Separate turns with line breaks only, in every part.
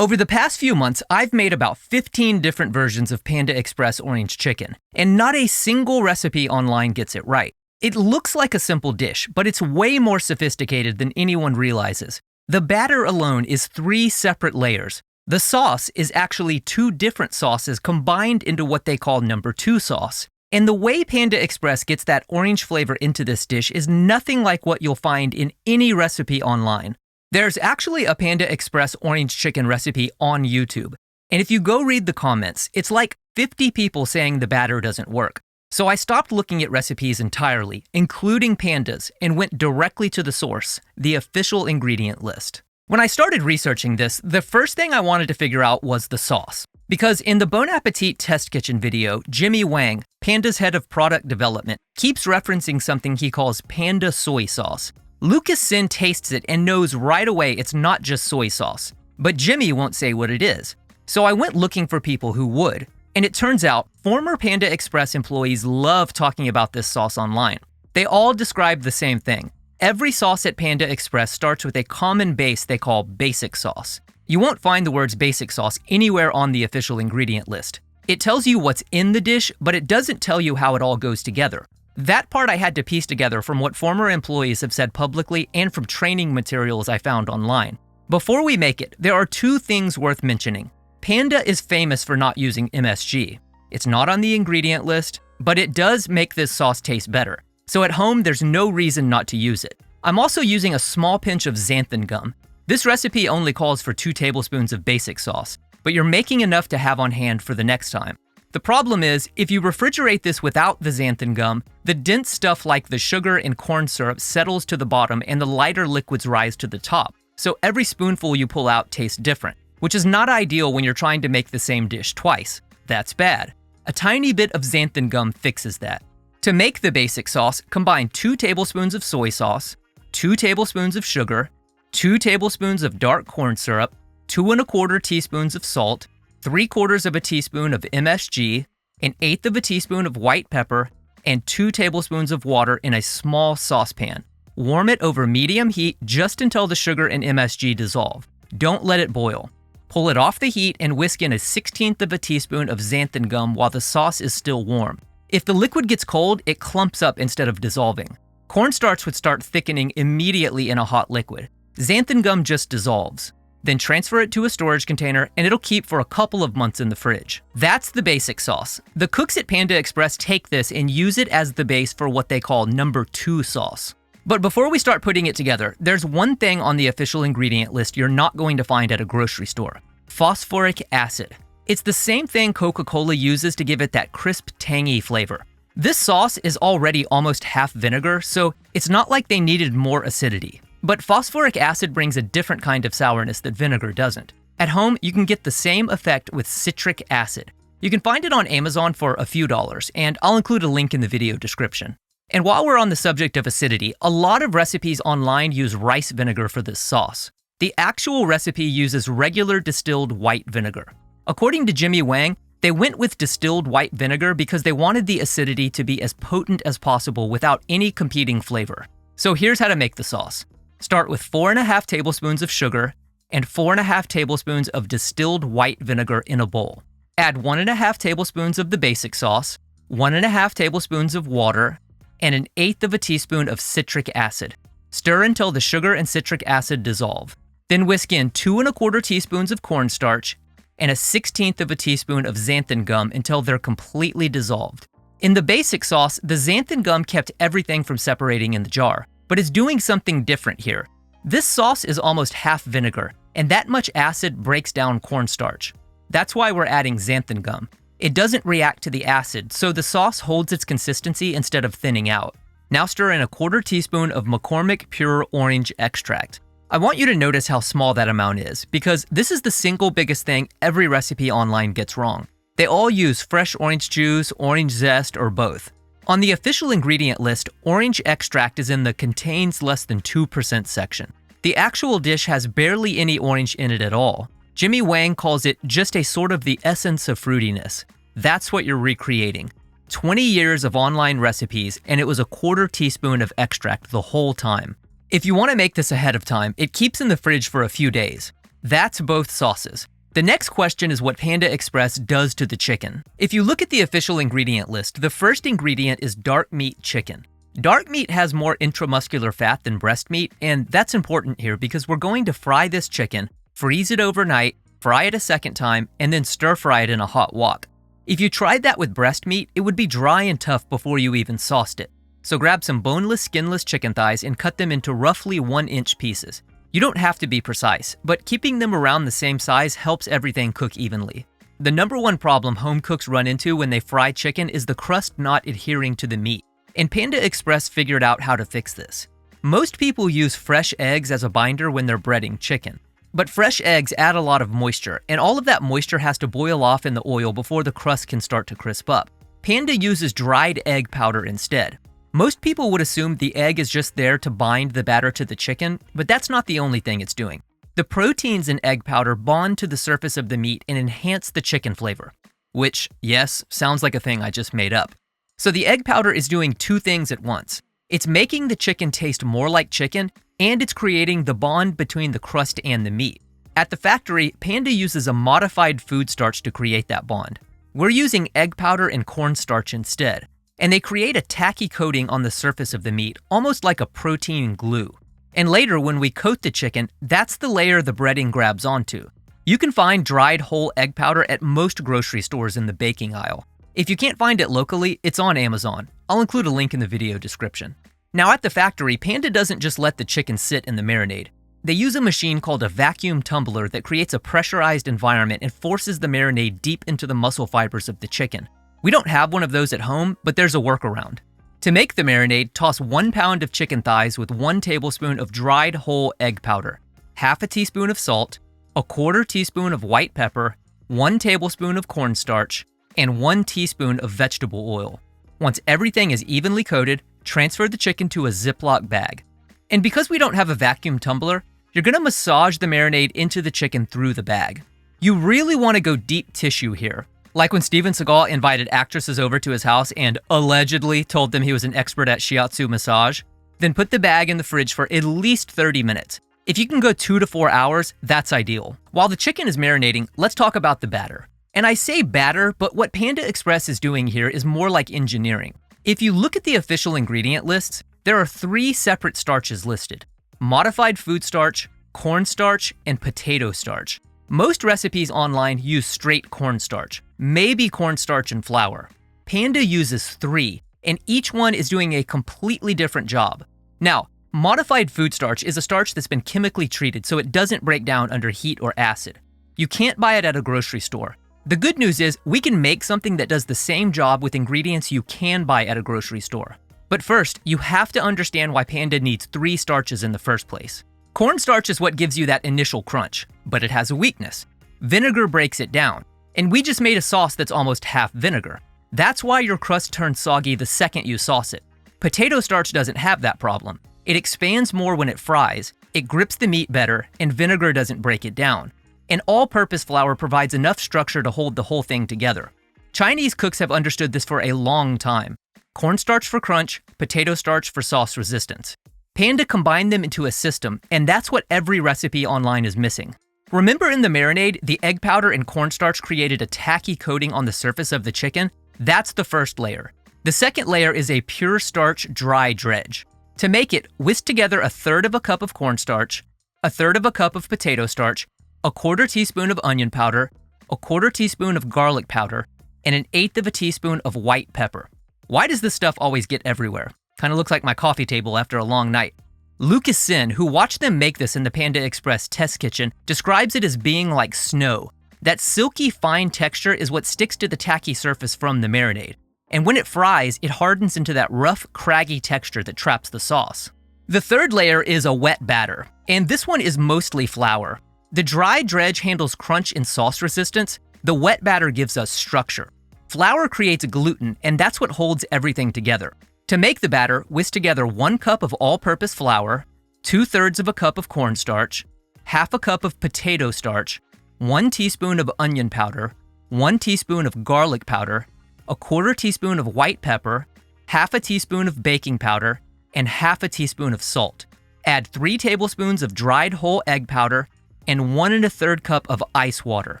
Over the past few months, I've made about 15 different versions of Panda Express Orange Chicken, and not a single recipe online gets it right. It looks like a simple dish, but it's way more sophisticated than anyone realizes. The batter alone is 3 separate layers. The sauce is actually 2 different sauces combined into what they call number 2 sauce. And the way Panda Express gets that orange flavor into this dish is nothing like what you'll find in any recipe online. There's actually a Panda Express Orange Chicken recipe on YouTube. And if you go read the comments, it's like 50 people saying the batter doesn't work. So I stopped looking at recipes entirely, including Panda's, and went directly to the source, the official ingredient list. When I started researching this, the first thing I wanted to figure out was the sauce. Because in the Bon Appetit Test Kitchen video, Jimmy Wang, Panda's head of product development, keeps referencing something he calls Panda soy sauce. Lucas Sin tastes it and knows right away it's not just soy sauce, but Jimmy won't say what it is. So I went looking for people who would, and it turns out former Panda Express employees love talking about this sauce online. They all describe the same thing. Every sauce at Panda Express starts with a common base they call basic sauce. You won't find the words basic sauce anywhere on the official ingredient list. It tells you what's in the dish, but it doesn't tell you how it all goes together. That part I had to piece together from what former employees have said publicly and from training materials I found online. Before we make it, there are 2 things worth mentioning. Panda is famous for not using MSG. It's not on the ingredient list, but it does make this sauce taste better. So at home, there's no reason not to use it. I'm also using a small pinch of xanthan gum. This recipe only calls for 2 tablespoons of basic sauce, but you're making enough to have on hand for the next time. The problem is, if you refrigerate this without the xanthan gum, the dense stuff like the sugar and corn syrup settles to the bottom and the lighter liquids rise to the top. So every spoonful you pull out tastes different, which is not ideal when you're trying to make the same dish twice. That's bad. A tiny bit of xanthan gum fixes that. To make the basic sauce, combine 2 tablespoons of soy sauce, 2 tablespoons of sugar, 2 tablespoons of dark corn syrup, 2 1/4 teaspoons of salt, 3/4 of a teaspoon of MSG, 1/8 of a teaspoon of white pepper, and 2 tablespoons of water in a small saucepan. Warm it over medium heat just until the sugar and MSG dissolve. Don't let it boil. Pull it off the heat and whisk in 1/16 of a teaspoon of xanthan gum while the sauce is still warm. If the liquid gets cold, it clumps up instead of dissolving. Cornstarch would start thickening immediately in a hot liquid. Xanthan gum just dissolves. Then transfer it to a storage container and it'll keep for a couple of months in the fridge. That's the basic sauce. The cooks at Panda Express take this and use it as the base for what they call number 2 sauce. But before we start putting it together, there's one thing on the official ingredient list you're not going to find at a grocery store: phosphoric acid. It's the same thing Coca-Cola uses to give it that crisp, tangy flavor. This sauce is already almost half vinegar, so it's not like they needed more acidity. But phosphoric acid brings a different kind of sourness that vinegar doesn't. At home, you can get the same effect with citric acid. You can find it on Amazon for a few dollars, and I'll include a link in the video description. And while we're on the subject of acidity, a lot of recipes online use rice vinegar for this sauce. The actual recipe uses regular distilled white vinegar. According to Jimmy Wang, they went with distilled white vinegar because they wanted the acidity to be as potent as possible without any competing flavor. So here's how to make the sauce. Start with 4.5 tablespoons of sugar and 4.5 tablespoons of distilled white vinegar in a bowl. Add 1.5 tablespoons of the basic sauce, 1.5 tablespoons of water, and 1/8 of a teaspoon of citric acid. Stir until the sugar and citric acid dissolve. Then whisk in 2 1/4 teaspoons of cornstarch and 1/16 of a teaspoon of xanthan gum until they're completely dissolved. In the basic sauce, the xanthan gum kept everything from separating in the jar, but it's doing something different here. This sauce is almost half vinegar, and that much acid breaks down cornstarch. That's why we're adding xanthan gum. It doesn't react to the acid, so the sauce holds its consistency instead of thinning out. Now stir in 1/4 teaspoon of McCormick Pure Orange Extract. I want you to notice how small that amount is, because this is the single biggest thing every recipe online gets wrong. They all use fresh orange juice, orange zest, or both. On the official ingredient list, orange extract is in the contains less than 2% section. The actual dish has barely any orange in it at all. Jimmy Wang calls it just a sort of the essence of fruitiness. That's what you're recreating. 20 years of online recipes, and it was 1/4 teaspoon of extract the whole time. If you want to make this ahead of time, it keeps in the fridge for a few days. That's both sauces. The next question is what Panda Express does to the chicken. If you look at the official ingredient list, the first ingredient is dark meat chicken. Dark meat has more intramuscular fat than breast meat, and that's important here because we're going to fry this chicken, freeze it overnight, fry it a second time, and then stir fry it in a hot wok. If you tried that with breast meat, it would be dry and tough before you even sauced it. So grab some boneless, skinless chicken thighs and cut them into roughly 1-inch pieces. You don't have to be precise, but keeping them around the same size helps everything cook evenly. The number one problem home cooks run into when they fry chicken is the crust not adhering to the meat, and Panda Express figured out how to fix this. Most people use fresh eggs as a binder when they're breading chicken, but fresh eggs add a lot of moisture, and all of that moisture has to boil off in the oil before the crust can start to crisp up. Panda uses dried egg powder instead. Most people would assume the egg is just there to bind the batter to the chicken, but that's not the only thing it's doing. The proteins in egg powder bond to the surface of the meat and enhance the chicken flavor. Which, yes, sounds like a thing I just made up. So the egg powder is doing two things at once. It's making the chicken taste more like chicken, and it's creating the bond between the crust and the meat. At the factory, Panda uses a modified food starch to create that bond. We're using egg powder and cornstarch instead, and they create a tacky coating on the surface of the meat, almost like a protein glue. And later, when we coat the chicken, that's the layer the breading grabs onto. You can find dried whole egg powder at most grocery stores in the baking aisle. If you can't find it locally, it's on Amazon. I'll include a link in the video description. Now at the factory, Panda doesn't just let the chicken sit in the marinade. They use a machine called a vacuum tumbler that creates a pressurized environment and forces the marinade deep into the muscle fibers of the chicken. We don't have one of those at home, but there's a workaround. To make the marinade, toss 1 pound of chicken thighs with 1 tablespoon of dried whole egg powder, half a teaspoon of salt, a 1/4 teaspoon of white pepper, 1 tablespoon of cornstarch, and 1 teaspoon of vegetable oil. Once everything is evenly coated, transfer the chicken to a Ziploc bag. And because we don't have a vacuum tumbler, you're gonna massage the marinade into the chicken through the bag. You really wanna go deep tissue here. Like when Steven Seagal invited actresses over to his house and allegedly told them he was an expert at shiatsu massage, then put the bag in the fridge for at least 30 minutes. If you can go 2 to 4 hours, that's ideal. While the chicken is marinating, let's talk about the batter. And I say batter, but what Panda Express is doing here is more like engineering. If you look at the official ingredient lists, there are 3 separate starches listed: modified food starch, cornstarch, and potato starch. Most recipes online use straight cornstarch, maybe cornstarch and flour. Panda uses 3, and each one is doing a completely different job. Now, modified food starch is a starch that's been chemically treated so it doesn't break down under heat or acid. You can't buy it at a grocery store. The good news is we can make something that does the same job with ingredients you can buy at a grocery store. But first, you have to understand why Panda needs 3 starches in the first place. Cornstarch is what gives you that initial crunch, but it has a weakness. Vinegar breaks it down, and we just made a sauce that's almost half vinegar. That's why your crust turns soggy the second you sauce it. Potato starch doesn't have that problem. It expands more when it fries, it grips the meat better, and vinegar doesn't break it down. And all-purpose flour provides enough structure to hold the whole thing together. Chinese cooks have understood this for a long time. Cornstarch for crunch, potato starch for sauce resistance. Panda combined them into a system, and that's what every recipe online is missing. Remember in the marinade, the egg powder and cornstarch created a tacky coating on the surface of the chicken? That's the first layer. The second layer is a pure starch dry dredge. To make it, whisk together 1/3 cup of cornstarch, 1/3 cup of potato starch, 1/4 teaspoon of onion powder, 1/4 teaspoon of garlic powder, and 1/8 teaspoon of white pepper. Why does this stuff always get everywhere? Kind of looks like my coffee table after a long night. Lucas Sin, who watched them make this in the Panda Express test kitchen, describes it as being like snow. That silky fine texture is what sticks to the tacky surface from the marinade. And when it fries, it hardens into that rough, craggy texture that traps the sauce. The third layer is a wet batter, and this one is mostly flour. The dry dredge handles crunch and sauce resistance. The wet batter gives us structure. Flour creates gluten, and that's what holds everything together. To make the batter, whisk together 1 cup of all-purpose flour, 2/3 cup of cornstarch, 1/2 cup of potato starch, 1 teaspoon of onion powder, 1 teaspoon of garlic powder, 1/4 teaspoon of white pepper, 1/2 teaspoon of baking powder, and 1/2 teaspoon of salt. Add 3 tablespoons of dried whole egg powder and 1 1/3 cup of ice water.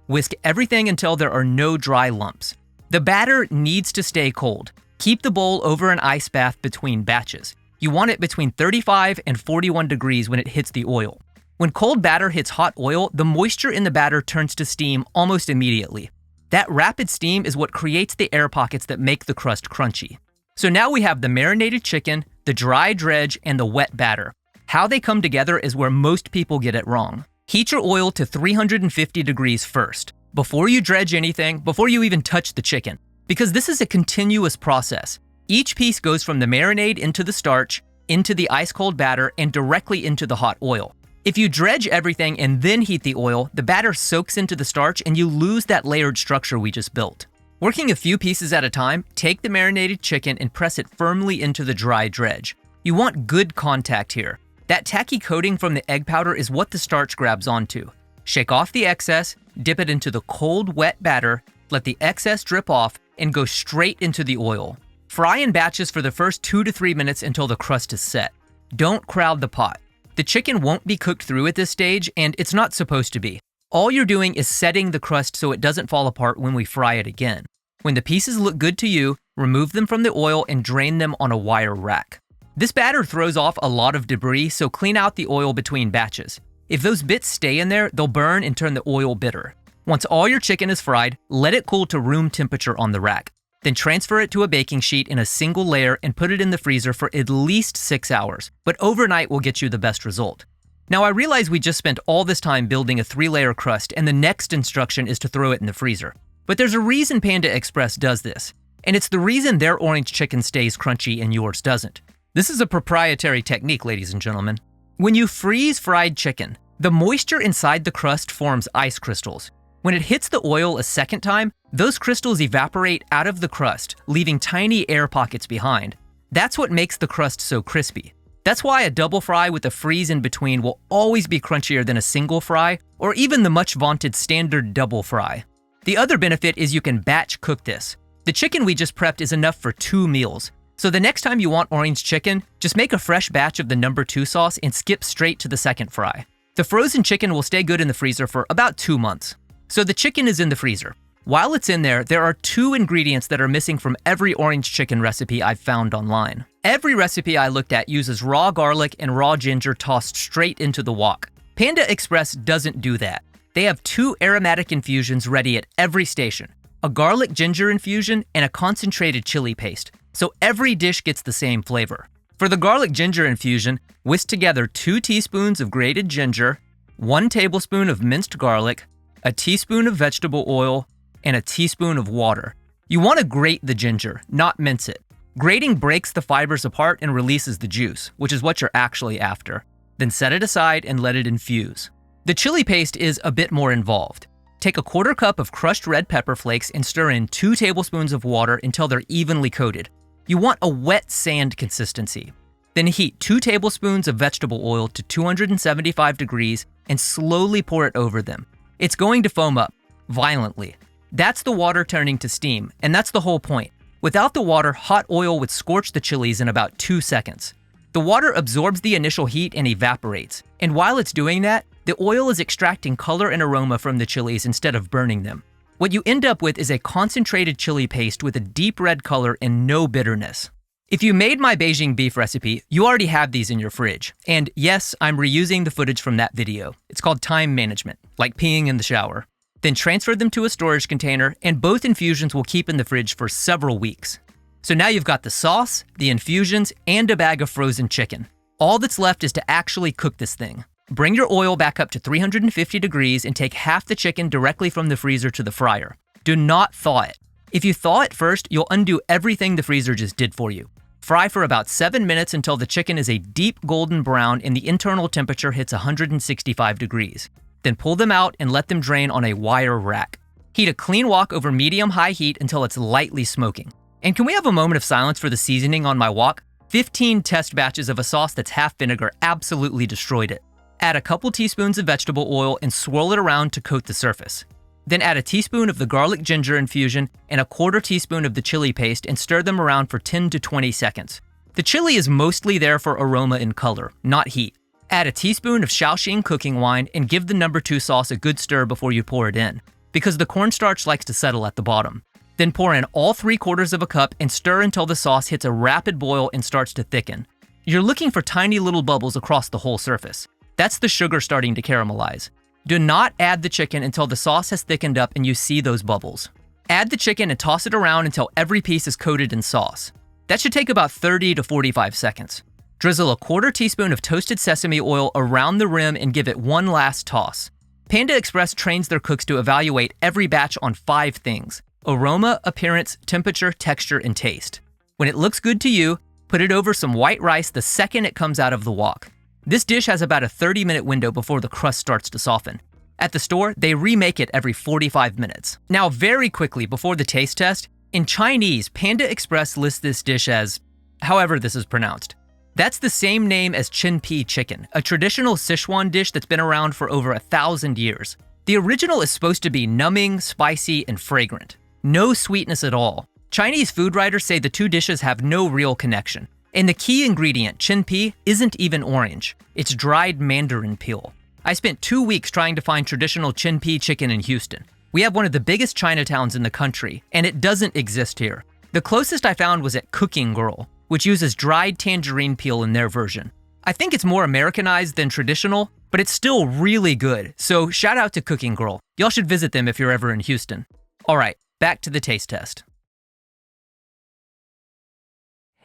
Whisk everything until there are no dry lumps. The batter needs to stay cold. Keep the bowl over an ice bath between batches. You want it between 35 and 41 degrees when it hits the oil. When cold batter hits hot oil, the moisture in the batter turns to steam almost immediately. That rapid steam is what creates the air pockets that make the crust crunchy. So now we have the marinated chicken, the dry dredge, and the wet batter. How they come together is where most people get it wrong. Heat your oil to 350 degrees first, before you dredge anything, before you even touch the chicken, because this is a continuous process. Each piece goes from the marinade into the starch, into the ice-cold batter, and directly into the hot oil. If you dredge everything and then heat the oil, the batter soaks into the starch and you lose that layered structure we just built. Working a few pieces at a time, take the marinated chicken and press it firmly into the dry dredge. You want good contact here. That tacky coating from the egg powder is what the starch grabs onto. Shake off the excess, dip it into the cold, wet batter, let the excess drip off, and go straight into the oil. Fry in batches for the first 2 to 3 minutes until the crust is set. Don't crowd the pot. The chicken won't be cooked through at this stage, and it's not supposed to be. All you're doing is setting the crust so it doesn't fall apart when we fry it again. When the pieces look good to you, remove them from the oil and drain them on a wire rack. This batter throws off a lot of debris, so clean out the oil between batches. If those bits stay in there, they'll burn and turn the oil bitter. Once all your chicken is fried, let it cool to room temperature on the rack. Then transfer it to a baking sheet in a single layer and put it in the freezer for at least 6 hours, but overnight will get you the best result. Now I realize we just spent all this time building a 3-layer crust and the next instruction is to throw it in the freezer. But there's a reason Panda Express does this, and it's the reason their orange chicken stays crunchy and yours doesn't. This is a proprietary technique, ladies and gentlemen. When you freeze fried chicken, the moisture inside the crust forms ice crystals. When it hits the oil a second time, those crystals evaporate out of the crust, leaving tiny air pockets behind. That's what makes the crust so crispy. That's why a double fry with a freeze in between will always be crunchier than a single fry, or even the much vaunted standard double fry. The other benefit is you can batch cook this. The chicken we just prepped is enough for 2 meals. So the next time you want orange chicken, just make a fresh batch of the No. 2 sauce and skip straight to the second fry. The frozen chicken will stay good in the freezer for about 2 months. So the chicken is in the freezer. While it's in there, there are 2 ingredients that are missing from every orange chicken recipe I've found online. Every recipe I looked at uses raw garlic and raw ginger tossed straight into the wok. Panda Express doesn't do that. They have 2 aromatic infusions ready at every station, a garlic ginger infusion and a concentrated chili paste, so every dish gets the same flavor. For the garlic ginger infusion, whisk together 2 teaspoons of grated ginger, 1 tablespoon of minced garlic, a teaspoon of vegetable oil, and a teaspoon of water. You want to grate the ginger, not mince it. Grating breaks the fibers apart and releases the juice, which is what you're actually after. Then set it aside and let it infuse. The chili paste is a bit more involved. Take a 1/4 cup of crushed red pepper flakes and stir in 2 tablespoons of water until they're evenly coated. You want a wet sand consistency. Then heat 2 tablespoons of vegetable oil to 275 degrees and slowly pour it over them. It's going to foam up, violently. That's the water turning to steam, and that's the whole point. Without the water, hot oil would scorch the chilies in about 2 seconds. The water absorbs the initial heat and evaporates, and while it's doing that, the oil is extracting color and aroma from the chilies instead of burning them. What you end up with is a concentrated chili paste with a deep red color and no bitterness. If you made my Beijing beef recipe, you already have these in your fridge. And yes, I'm reusing the footage from that video. It's called time management, like peeing in the shower. Then transfer them to a storage container, and both infusions will keep in the fridge for several weeks. So now you've got the sauce, the infusions, and a bag of frozen chicken. All that's left is to actually cook this thing. Bring your oil back up to 350 degrees and take half the chicken directly from the freezer to the fryer. Do not thaw it. If you thaw it first, you'll undo everything the freezer just did for you. Fry for about 7 minutes until the chicken is a deep golden brown and the internal temperature hits 165 degrees. Then pull them out and let them drain on a wire rack. Heat a clean wok over medium-high heat until it's lightly smoking. And can we have a moment of silence for the seasoning on my wok? 15 test batches of a sauce that's half vinegar absolutely destroyed it. Add a couple teaspoons of vegetable oil and swirl it around to coat the surface. Then add a teaspoon of the garlic ginger infusion and a 1/4 teaspoon of the chili paste and stir them around for 10 to 20 seconds. The chili is mostly there for aroma and color, not heat. Add a teaspoon of Shaoxing cooking wine and give the number 2 sauce a good stir before you pour it in, because the cornstarch likes to settle at the bottom. Then pour in all 3/4 of a cup and stir until the sauce hits a rapid boil and starts to thicken. You're looking for tiny little bubbles across the whole surface. That's the sugar starting to caramelize. Do not add the chicken until the sauce has thickened up and you see those bubbles. Add the chicken and toss it around until every piece is coated in sauce. That should take about 30 to 45 seconds. Drizzle a 1/4 teaspoon of toasted sesame oil around the rim and give it one last toss. Panda Express trains their cooks to evaluate every batch on 5 things: aroma, appearance, temperature, texture, and taste. When it looks good to you, put it over some white rice the second it comes out of the wok. This dish has about a 30-minute window before the crust starts to soften. At the store, they remake it every 45 minutes. Now, very quickly before the taste test, in Chinese, Panda Express lists this dish as however this is pronounced. That's the same name as chin-pea chicken, a traditional Sichuan dish that's been around for over 1,000 years. The original is supposed to be numbing, spicy, and fragrant. No sweetness at all. Chinese food writers say the 2 dishes have no real connection. And the key ingredient, chin-pea, isn't even orange. It's dried mandarin peel. I spent 2 weeks trying to find traditional chin-pea chicken in Houston. We have one of the biggest Chinatowns in the country, and it doesn't exist here. The closest I found was at Cooking Girl, which uses dried tangerine peel in their version. I think it's more Americanized than traditional, but it's still really good, so shout out to Cooking Girl. Y'all should visit them if you're ever in Houston. Alright, back to the taste test.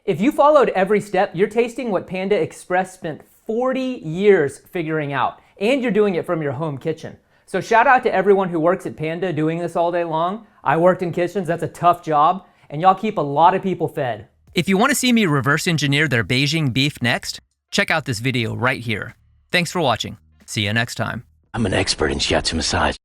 If you followed every step, you're tasting what Panda Express spent 40 years figuring out, and you're doing it from your home kitchen. So shout out to everyone who works at Panda doing this all day long. I worked in kitchens, that's a tough job, and y'all keep a lot of people fed. If you want to see me reverse engineer their Beijing beef next, check out this video right here. Thanks for watching. See you next time.
I'm an expert in shiatsu massage.